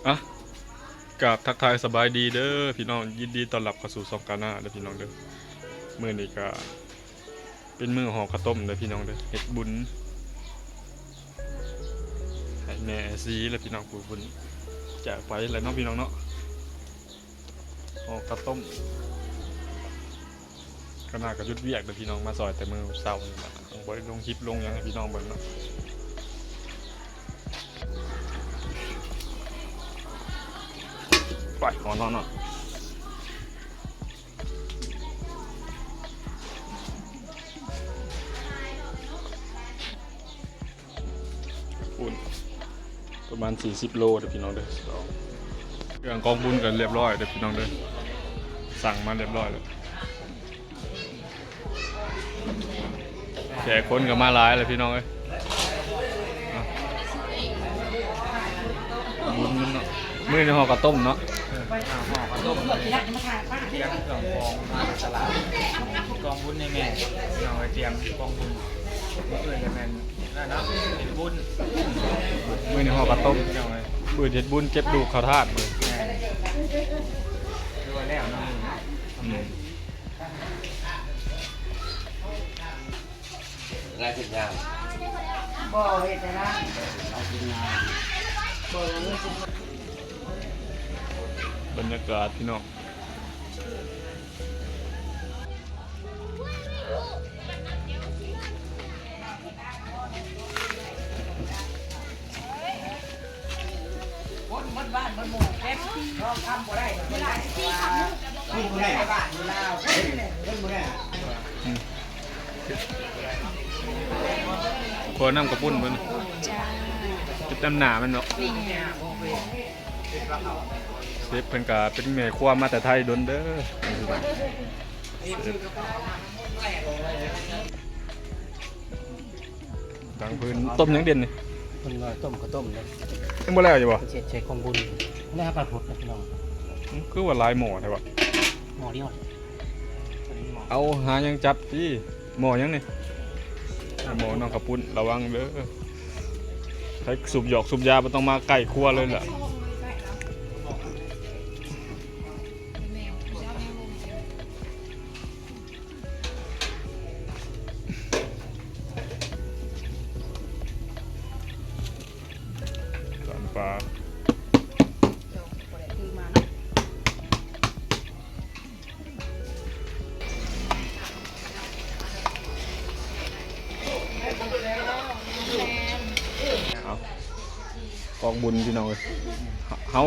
อ่ะกับทักทายสบายดีเด้อพี่น้องยินดีต้อนรับเข้าสู่ซองกาหน้าเด้อพี่น้องเด้อมื้อนี้ก็เป็นมื้อห่อข้าวต้มเด้อพี่น้องเด้อเฮ็ดบุญให้แม่ซีและพี่น้องผู้บุญจากไปแล้วเนาะพี่น้องเนาะห่อข้าวต้มก็น่าก็หยุดเวียกเด้อพี่น้องมาซอยแต่มื้อเช้านี่ล่ะบ่ได้ลงคลิปลงหยังให้พี่น้องเบิ่งเนาะไปห่อนอนอุ่นประมาณ40โลเด้อพี่น้องเด้อเครื่องกองบุญกันเรียบร้อยเด้อพี่น้องเด้อสั่งมาเรียบร้อยแล้วแขกคนก็มาหลายเลยพี่น้องเอ้ยบุญมันเนาะมื้อนี้ห่อข้าวต้มเนาะห่อข้าวต้มเตรียมเครื่องกองมาตลาดกองบุญในแม่เราเตรียมกองบุญเพื่อนในแม่นั่นนะเป็นบุญ มื้อนี้ห่อข้าวต้ม เจ้าเลย มื้อเฮ็ดบุญเก็บดูกข้าวทาสมื้อ ดูแล้วนะอะไรถึงงานบ่เฮ็ดนะเราถึงงาน บ่เฮ็ด บรรยากาศพี่น้องหมดบ้านหมดหมู่เก็บรองทำบ่ได้เวลาที่ทำนี่บ่ได้บ้านเวลาเพิ่นบ่ได้ขอน้ำกระปุ้นมื้อนี้จะตำหน้ามันเนาะเซฟเพิ่นก็เป็นแม่ครัวมาแต่ไทยโดนเด้อดังพื้นต้มยังเด่นนี่ คนลอยต้มข้าวต้มเลย ยังบ่แล้วอยู่บ่ เช็ดของบุญนี่ครับปลาพุดนะพี่น้อง คือว่าหลายหม้อแท้บ่ หม้อเดียว เอาหายังจับพี่หม้อยังนี่หม้อน้องกระปุ้นระวังเด้อใช้สูบหยอกสูบยาบ่ต้องมาใกล้ครัวเลยล่ะปลาเอากองบุญพี่น้องเอ้ยเฮ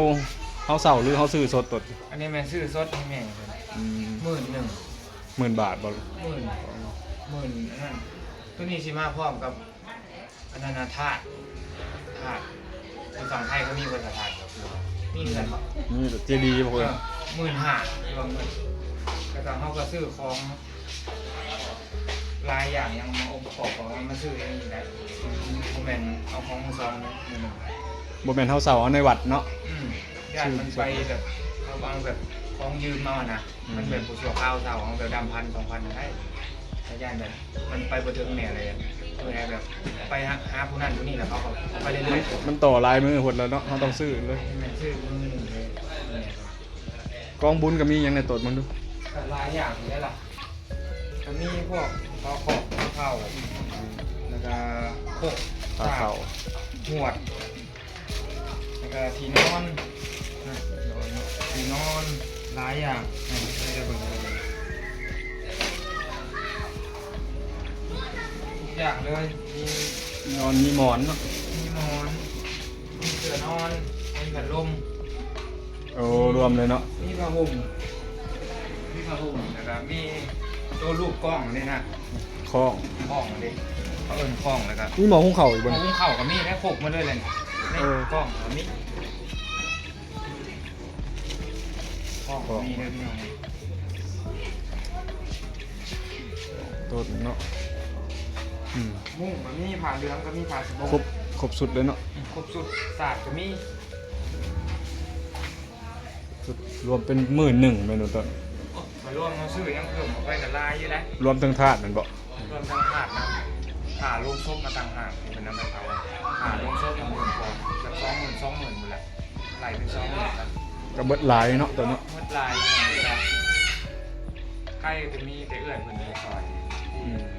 าเศร้าหรือเฮาซื้อสดตด อันนี้แม่ซื้อสดให้แม่เลย 10,000 10,000 บาทบ่ 10,000นั่นตัวนี้สิมาพร้อมกับอนันทาธาตุภาษาไทยเขามีภาษาไทยมีเงิน นี่เจดีย์บ่เพิ่น 15,000รวมเงินก็ต้องเขาก็ซื้อของหลายอย่างยังมาองค์ประกอบของมันมาซื้อเองได้ผมแม่นเอาของมือสองเลยมือหนึ่ง บ่แม่นเฮาเศร้าเอาในวัดเนาะ ญาติมันไปแบบเอาบางแบบของยืมมานะมันแบบผู้ชั่วข้าวเศร้าของแบบดำ1,000 2,000ได้แต่ญาติแบบมันไปบ่ถึงเนี่ยเลยคือแบบไปหาผู้นั้นผู้นี้แล้วเขาก็ไปเรื่อยๆ มันต่อลายมือหดแล้วเนาะเฮาต้องซื้อเลย มันซื้อมือหนึ่งเลย กองบุญก็มีหยังในตดมึงดู แต่หลายอย่างนี่แหละก็มีพวกข้าวของข้าวแล้วก็โคก ปลาเข่า หวดแล้วก็ที่นอนนะที่นอนหลายอย่างนะไม่ได้เบิ่งเลยทุกอย่างเลยมี นอนมีหมอนเนาะ มีหมอนมีเสื่อนอนมีพัดลม โอ้รวมเลยเนาะ มีผ้าห่มแล้วก็มีตัวลูกกล้องนี่นะ คล้อง กล้องนี่เขาเอิ้นกล้องแล้วก็ มีหมอหุงข้าวอีกบ่ เอา นี่ หุ้งเข่ากับมีดแล้วโขกมาด้วยเลยนี่กล้องกับมีดกล้องกับมีดเลยพี่น้อง ตดเนาะมุ้งกับมีผ่าเหลืองกับมีผ่าสบง ครบสุดเลยเนาะ ครบสุดศาสตร์กับมี สุดรวมเป็น11,000เมนูต้น มารวมมาซื้อยังเพิ่มออกไปกับลายอยู่ได้ รวมทั้งถาดแม่นบ่ รวมทั้งถาดนะผ่าลงซบมาต่างหากเป็นน้ำมันเผาผ่าลงซบมา10,000 กว่าแบบ20,000 20,000หมดละล ข่เป็น2มื้อครับ ก็เบิดหลายเนาะตัวเนาะ หมดลายครับไข่จะมีแต่เอื้อยเพิ่นเลยซอยที่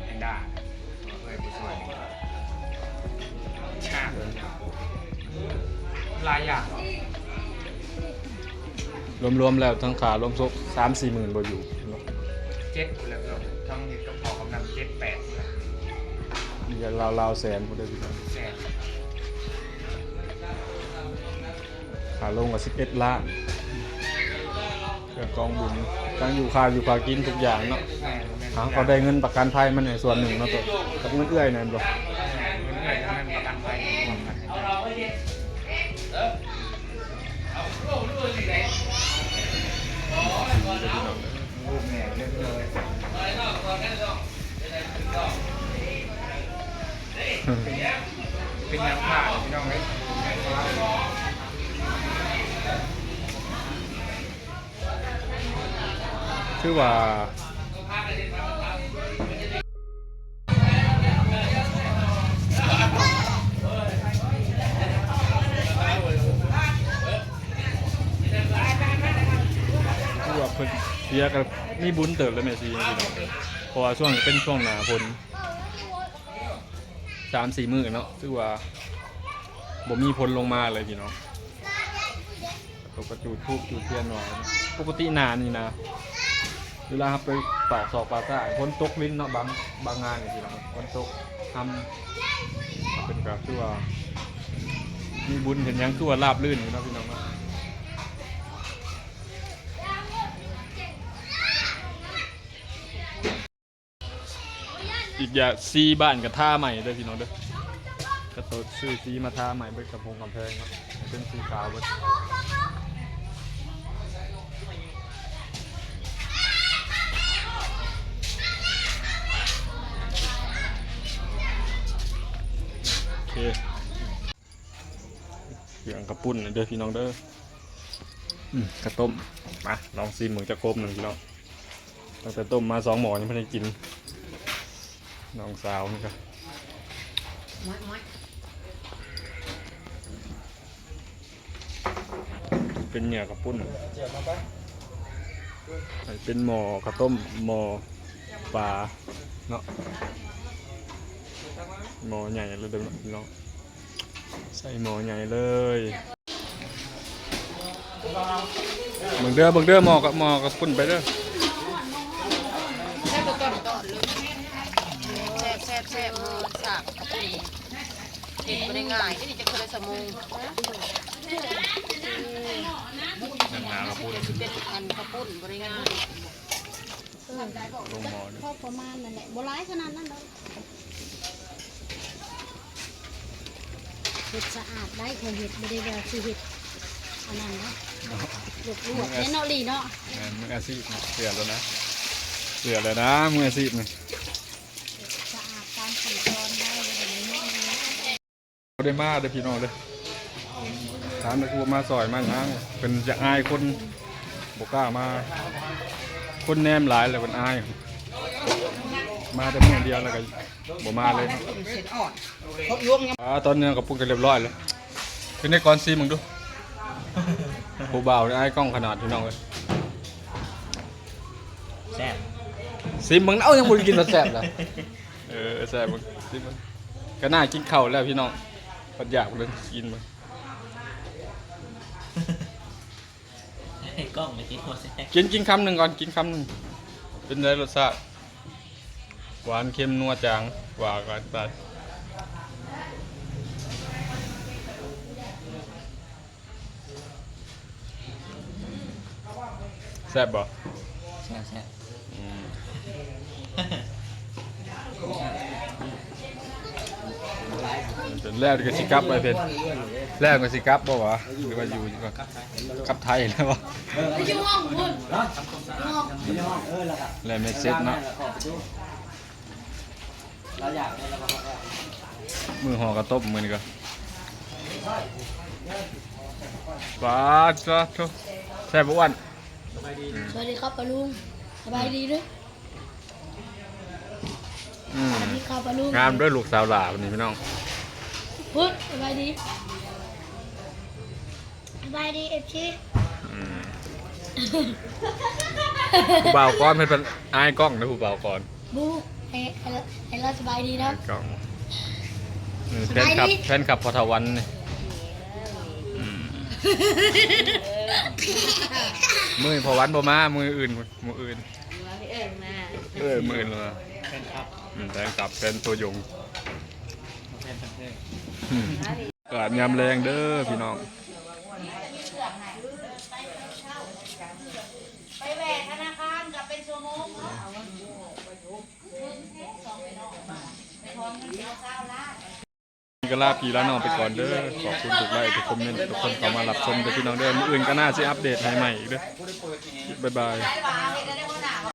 แพนด้าเอื้อยผู้ซอยชาหลายอย่าง รวมๆแล้วทั้งขารวมซก3-4 หมื่นบ่อยู่เนาะ 7แล้วก็ทั้งเฮ็ดกับพ่อกำนัน7-8ครับ นี่ก็ราวๆแสนบ่ได้พี่น้อง แสน ขาลงก็11 ล้านเครื่องกองบุญทั้งอยู่ค่าอยู่พากินทุกอย่างเนาะ แม่แม่ ทางเขาได้เงินประกันภัยมันในส่วนหนึ่งเนาะตัวกับเงินเอื้อยนั่นบ่ เงินเอื้อยทั้งนั้นประกันภัยรวมกันรูปแม่เรื่องเลยเป็นน้ำผ่าพี่น้องเอ้ย คือว่าเพิ่นเสียกับมีบุญเติบแล้วแม่ซีพี่น้องเพราะว่าช่วงนี้เป็นช่วงหน้าฝน3-4 มื้อเนาะคือว่าบ่มีฝนลงมาเลยพี่น้องตกกระจูดทูบจูดเทียนหน่อยปกติหน้านี่นะเวลาครับไปตอกศอกปลาซ่าฝนตกลิ้นเนาะบางงานนี่พี่น้องฝนตกทำเป็นก็คือว่ามีบุญเห็นหยังคือว่าราบรื่นอยู่เนาะพี่น้องเนาะอีกอย่างซีบ้านกับท่าใหม่เด้อพี่น้องเด้อกระโดดซื้อซีมาท่าใหม่เบิดกับพงกำแพงเนาะเป็นสีขาวเบิดโอเคเกี่ยงกระปุ่นเด้อพี่น้องเด้อกระต้มมาลองซีหมึงจะครบหนึ่งพี่น้องตั้งแต่ต้มมา2 หม้อยังไม่ได้กินน้องสาวนี่ครับเป็นเหนือกระปุ้นเป็นหม้อกระต้มหม้อปลาเนาะหม้อใหญ่เลยเด้อพี่น้องใส่หม้อใหญ่เลยเบิ่งเด้อหม้อกับปุ้นไปเด้อ แซ่บสากกระปุกเห็นไม่ได้ง่ายที่นี่จะเคยสมุน นากระปุ้น เป็นอันกระปุกบริง่าย ลงหม้อเลย พอประมาณนั่นแหละโบราณขนาดนั้นเลยเห็ดสะอาดได้คนเห็ดไม่ได้แบบคือเห็ดอันนั้นนะหลวกลวกแน่นอนลีเนาะ มืออาชีพนะเสือแล้วนะเสือแล้วนะมืออาชีพนี่ สะอาดตามขั้นตอนได้แบบนี้ ได้มาเด้อพี่น้องเด้อถามเลยคือว่ามาซอยมาหยังเป็นจะอายคนบ่กล้ามาคนแนมหลายเลยเป็นอายมาแต่มื้อเดียวแล้วก็บ่มาเลย เสร็จอ่อนครบยวง ตอนนี้ก็ปรุงกันเรียบร้อยแล้วเป็นได้ก่อนซีมึงดูผู้บ่าวได้อายกล้องขนาดพี่น้องเลย แซ่บ ซิมมึงเอายังบ่ได้กินรสแซ่บล่ะแซ่บมึงซิมมึงก็น่ากินข้าวแล้วพี่น้องปัดอยากเลยกินมึง กล้องไม่กินหัวแซ่บ กินคำหนึ่งก่อนกินคำหนึ่งเป็นไรรสชาติหวานเค็มนัวจางหวานกันไปแซ่บบ่ แซ่บแซ่บ เป็นแรกก็สิกลับไปเป็นแรกก็สิกลับบ่วะหรือว่าอยู่ก็กลับไทยแล้ววะ ไปอยู่ห้องคุณห้อง แล้วไม่เสร็จเนาะมือห่อกระต้มมือนี่ก็ปลาจ้าทุแซ่บอ้วน สวัสดีครับป้าลุงสบายดีด้วยสวัสดีครับป้าลุง งามด้วยลูกสาวหลาวันนี้พี่น้อง พุทธสบายดี สบายดีเอฟซี ผู้บ่าวก่อนเพิ่นเป็นอายกล้องนะผู้บ่าวก่อน บูให้เราสบายดีเนาะ กล้อง สบายดี แฟนคลับพอทวันนี่มือพอวันบ่มามืออื่นมืออื่นมืออื่นเลย แฟนครับ แฟนคลับแฟนตัวยง แฟนประเทศ กาดยามแรงเด้อพี่น้อง ไปแหวกธนาคารกับเป็นชั่วโมงก็ลาพี่ลาน้องไปก่อนเด้อขอบคุณทุกไลค์ทุกคอมเมนต์ทุกคนเข้ามารับชมเด้อพี่น้องเด้อมื้ออื่นก็น่าสิอัปเดตให้ใหม่อีกเด้อบ๊ายบาย ได้ป่ะ